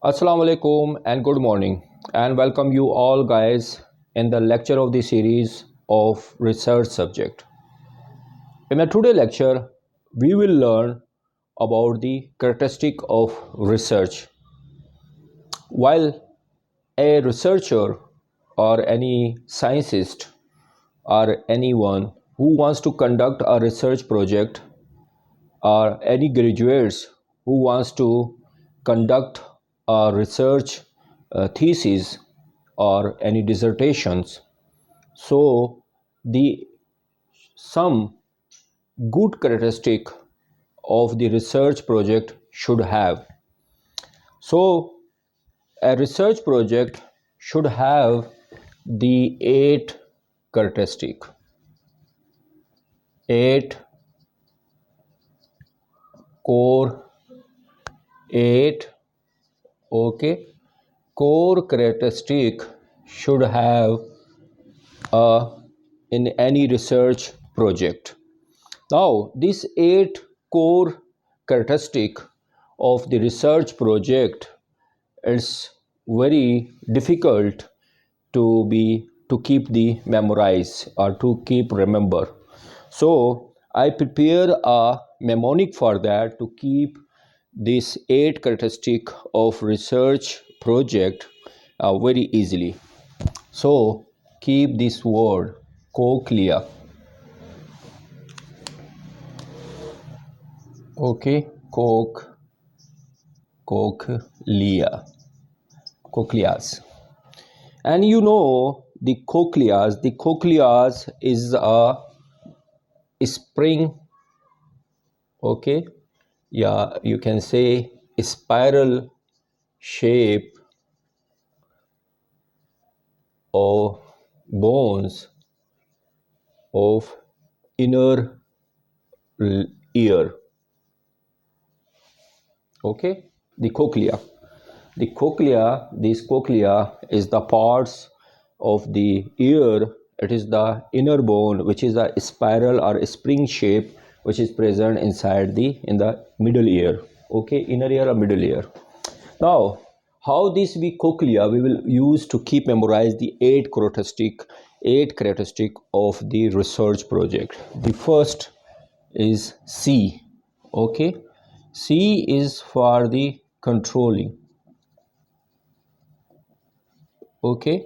Assalamu alaikum and good morning, and welcome you all guys in the lecture of the series of research subject. In the today lecture, we will learn about the characteristic of research. While a researcher or any scientist or anyone who wants to conduct a research project or any graduates who wants to conduct a research thesis or any dissertations, so the some good characteristic of the research project should have. So a research project should have the characteristic eight core eight okay core characteristic should have in any research project. Now, these eight core characteristic of the research project is very difficult to keep the memorize or to keep remember. So I prepare a mnemonic for that to keep this eight characteristic of research project very easily. So keep this word cochlea. Okay, cochlea, cochleas. And you know the cochleas is a spring, okay, yeah, you can say spiral shape of bones of inner ear, okay, the cochlea. This cochlea is the parts of the ear. It is the inner bone, which is a spiral or a spring shape, which is present inside in the middle ear. Okay, inner ear or middle ear. Now, how this we cochlea we will use to keep memorize the eight characteristic of the research project. The first is C. Okay, C is for the controlling. Okay,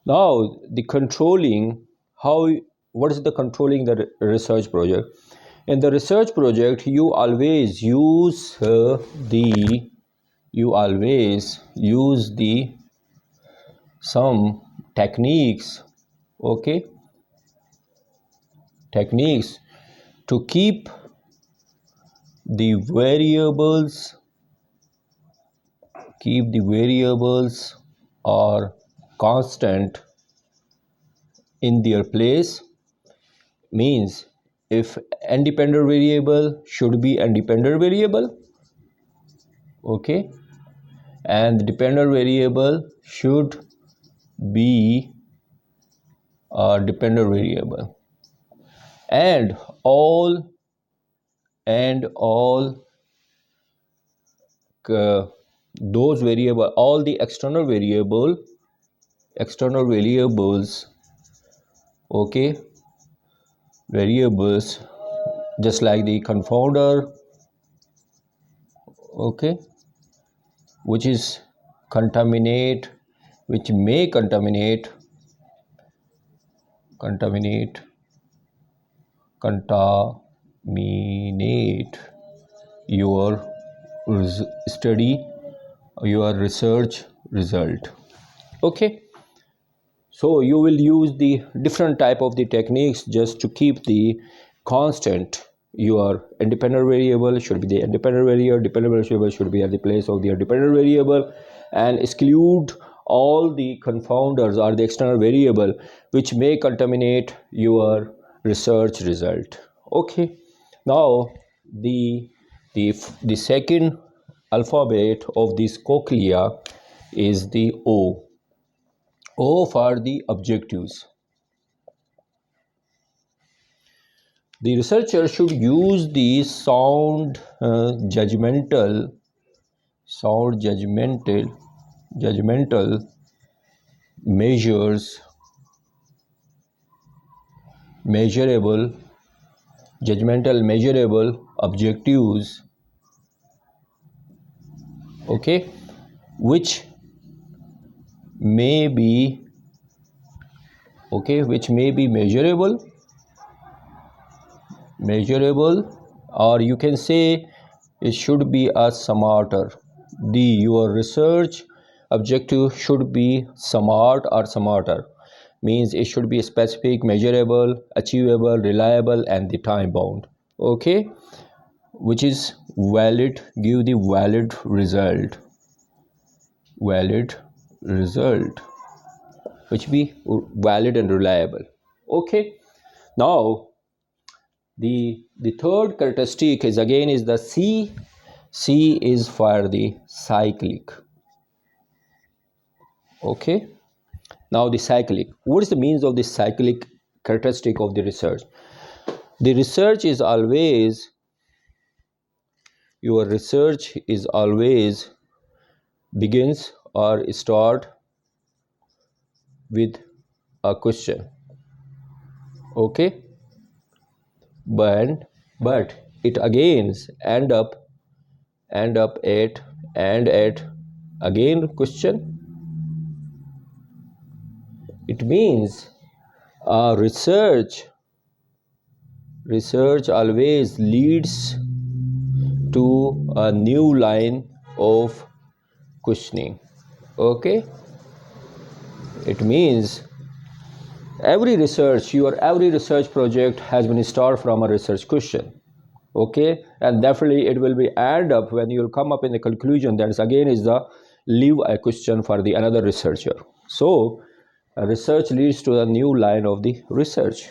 now the controlling, how, what is the controlling the research project? In the research project you always use the some techniques, okay, techniques to the variables keep the variables or constant in their place. Means if independent variable should be independent variable, okay, and the dependent variable should be a dependent variable, and all all those variable, all the external variables, okay, variables just like the confounder, okay, which is contaminate, which may contaminate your study, your research result. Okay, so you will use the different type of the techniques just to keep the constant. Your independent variable should be the independent variable, dependent variable should be at the place of the dependent variable, and exclude all the confounders or the external variable which may contaminate your research result. Okay, now the the second alphabet of this cochlea is the O for the objectives. The researcher should use the sound, judgmental, sound judgmental measures, measurable, judgmental measurable objectives, okay, which may be, okay, which may be measurable, or you can say it should be a smarter. Your research objective should be smart or smarter, means it should be specific, measurable, achievable, reliable, and the time bound, okay, which is valid, give the valid result, which be valid and reliable, okay. Now the third characteristic is again is the C is for the cyclic, okay. Now the cyclic, what is the means of the cyclic characteristic of the research? The research is always, your research is always begins or start with a question, okay, but it again end up at again question. It means research always leads to a new line of questioning, okay. It means every research project has been started from a research question, okay, and definitely it will be end up when you will come up in the conclusion that is again is the leave a question for the another researcher. So research leads to a new line of the research,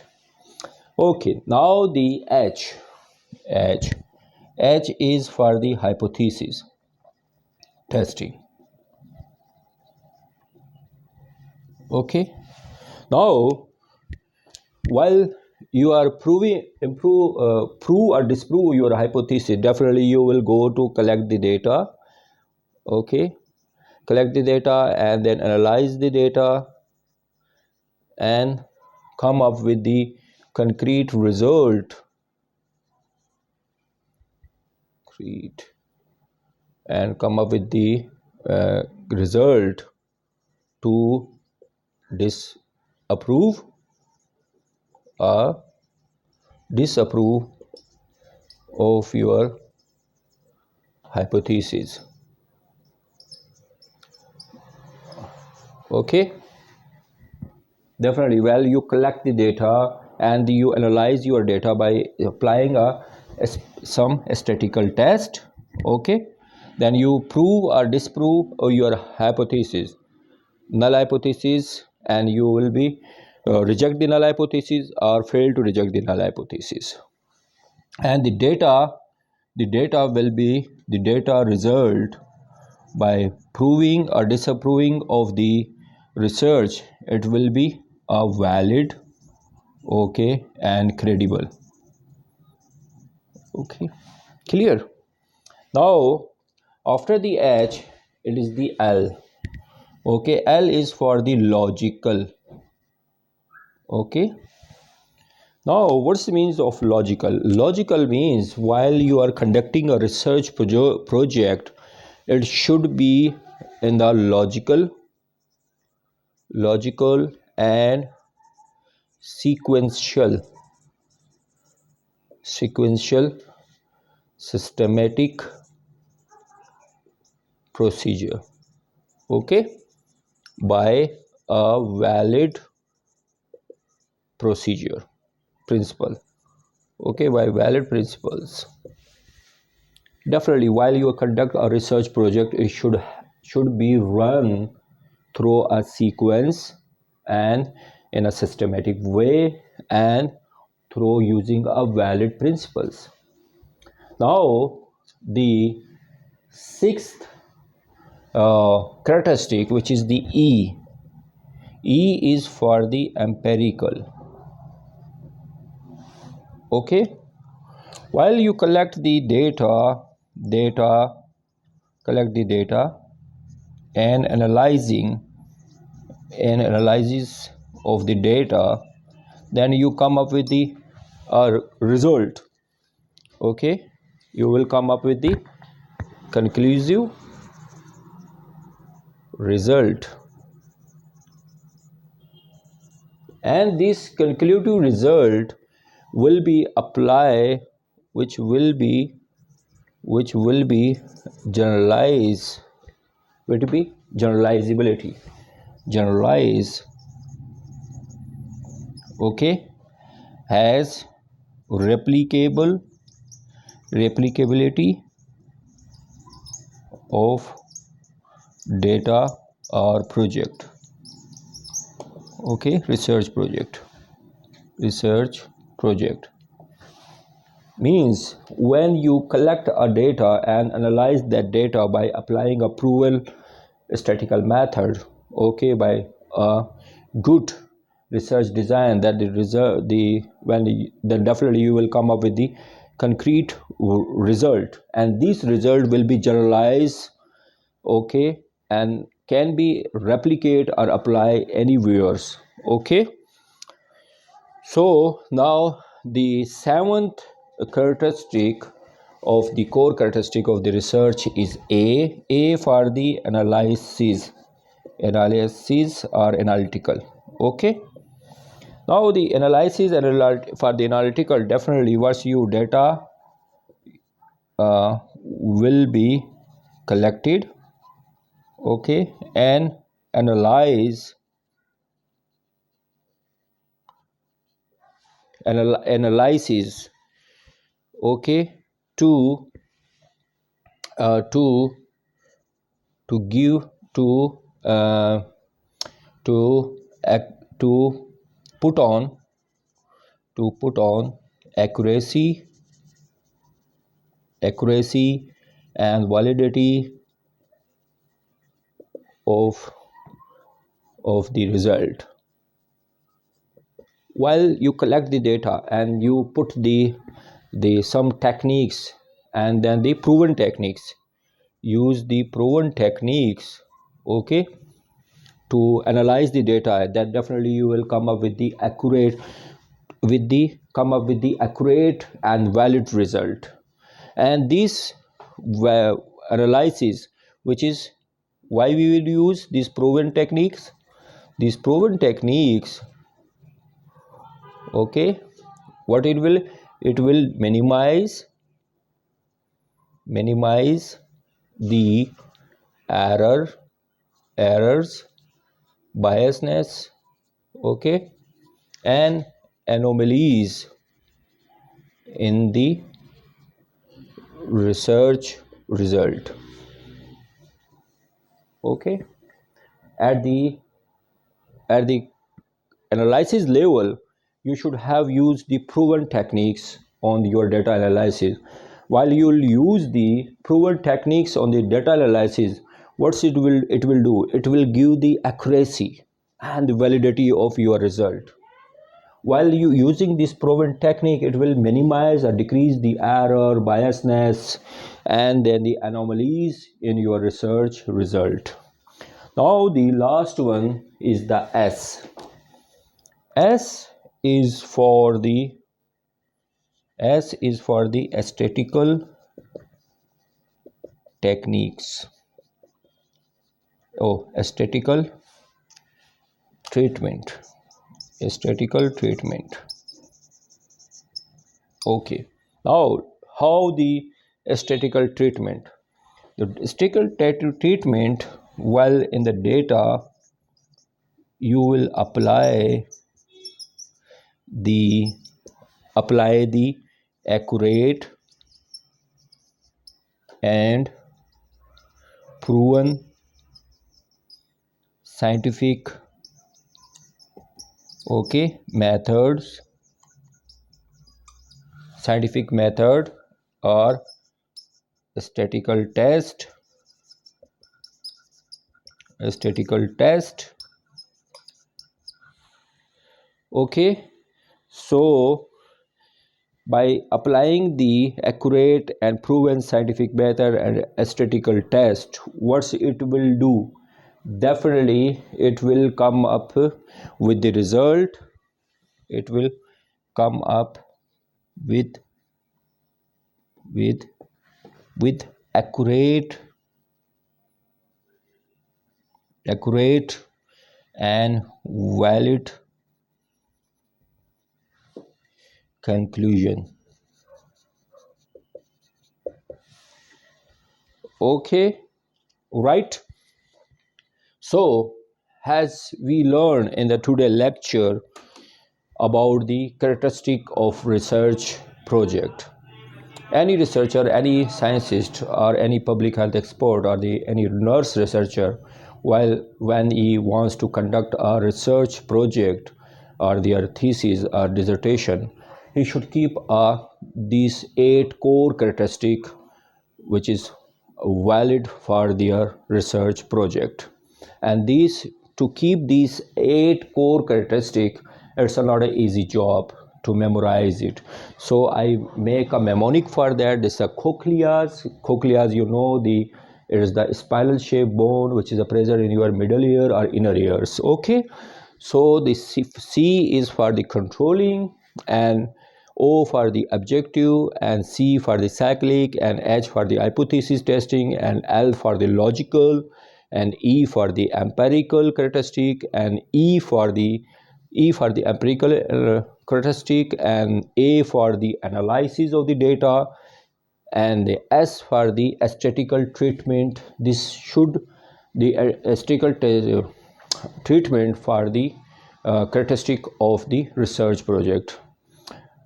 okay. Now the H H is for the hypothesis testing, okay. Now while you are prove or disprove your hypothesis, definitely you will go to collect the data, okay, collect the data and then analyze the data and come up with the concrete result, and come up with the result to disapprove or disapprove of your hypothesis, okay. Definitely, well, you collect the data and you analyze your data by applying some statistical test, okay. Then you prove or disprove your hypothesis, null hypothesis, and you will be reject the null hypothesis or fail to reject the null hypothesis. And the data will be the data result by proving or disapproving of the research. It will be a valid, okay, and credible, okay, clear. Now after the H it is the L, okay. L is for the logical, okay. Now what's the means of logical? Logical means while you are conducting a research project, it should be in the logical and sequential systematic procedure, okay, by a valid procedure principle, okay, by valid principles. Definitely while you conduct a research project, it should be run through a sequence and in a systematic way and through using a valid principles. Now the sixth characteristic, which is the E is for the empirical, okay. While you collect the data collect the data and analysis of the data, then you come up with the result. Okay, you will come up with the conclusive result, and this conclusive result will be apply which will be generalize will be generalizability, generalize, okay, has replicability of data or project. Okay, research project means when you collect a data and analyze that data by applying a proven statistical method, okay, by a good research design, that the result the when the, then definitely you will come up with the concrete result, and this result will be generalized, okay, and can be replicate or apply anywhere. Okay, so now the seventh characteristic of the core characteristic of the research is A for the analysis or analytical. Okay, now the analysis and for the analytical, definitely once you data will be collected, okay, and analyze analysis, okay, to to give uh, to to put on accuracy and validity of the result. While you collect the data and you put the some techniques, and then the proven techniques, use the proven techniques, okay, to analyze the data, that definitely you will come up with the accurate and valid result. And this analysis, which is why we will use these proven techniques, okay, what it will minimize the errors, biasness, okay, and anomalies in the research result. Okay, at the analysis level, you should have used the proven techniques on your data analysis. While you will use the proven techniques on the data analysis, what it will do, it will give the accuracy and the validity of your result. While you using this proven technique, it will minimize or decrease the error, biasness, and then the anomalies in your research result. Now the last one is the S. S is for the statistical techniques. Statistical treatment. Statistical treatment. Okay. Now, how the statistical treatment? The statistical treatment, while in the data, you will the apply the accurate and proven scientific, okay, scientific method or statistical test. Okay, so by applying the accurate and proven scientific method and statistical test, what it will do, definitely it will come up with the result. It will come up with with with accurate and valid conclusion. Okay, right. So as we learn in the today lecture about the characteristic of research project, any researcher, any scientist, or any public health expert, or any nurse researcher, while when he wants to conduct a research project or their thesis or dissertation, he should keep these 8 core characteristics which is valid for their research project. And these, to keep these 8 core characteristics, it's not an easy job to memorize it. So I make a mnemonic for that. This is a cochleas, you know, the it is the spiral shaped bone which is present in your middle ear or inner ears. Okay, so the C is for the controlling, and O for the objective, and C for the cyclic, and H for the hypothesis testing, and L for the logical, and E for the empirical characteristic, and E for the empirical characteristic, and A for the analysis of the data, and the S for the statistical treatment. This should the statistical treatment for the characteristic of the research project.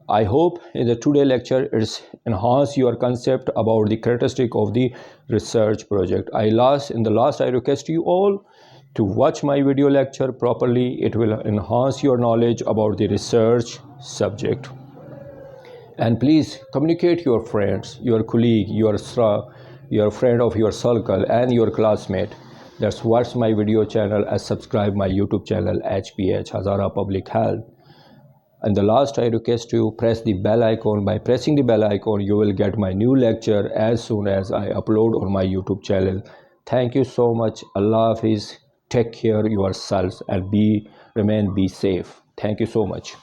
I hope in the today lecture it's enhance your concept about the characteristic of the research project. In the last I request you all to watch my video lecture properly. It will enhance your knowledge about the research subject. And please communicate your friends, your colleague, your friend of your circle, and your classmate. That's watch my video channel and subscribe my YouTube channel HPH Hazara Public Health. And the last I request you press the bell icon. By pressing the bell icon, you will get my new lecture as soon as I upload on my YouTube channel. Thank you so much. Allah Hafiz. Take care yourselves and be safe. Thank you so much.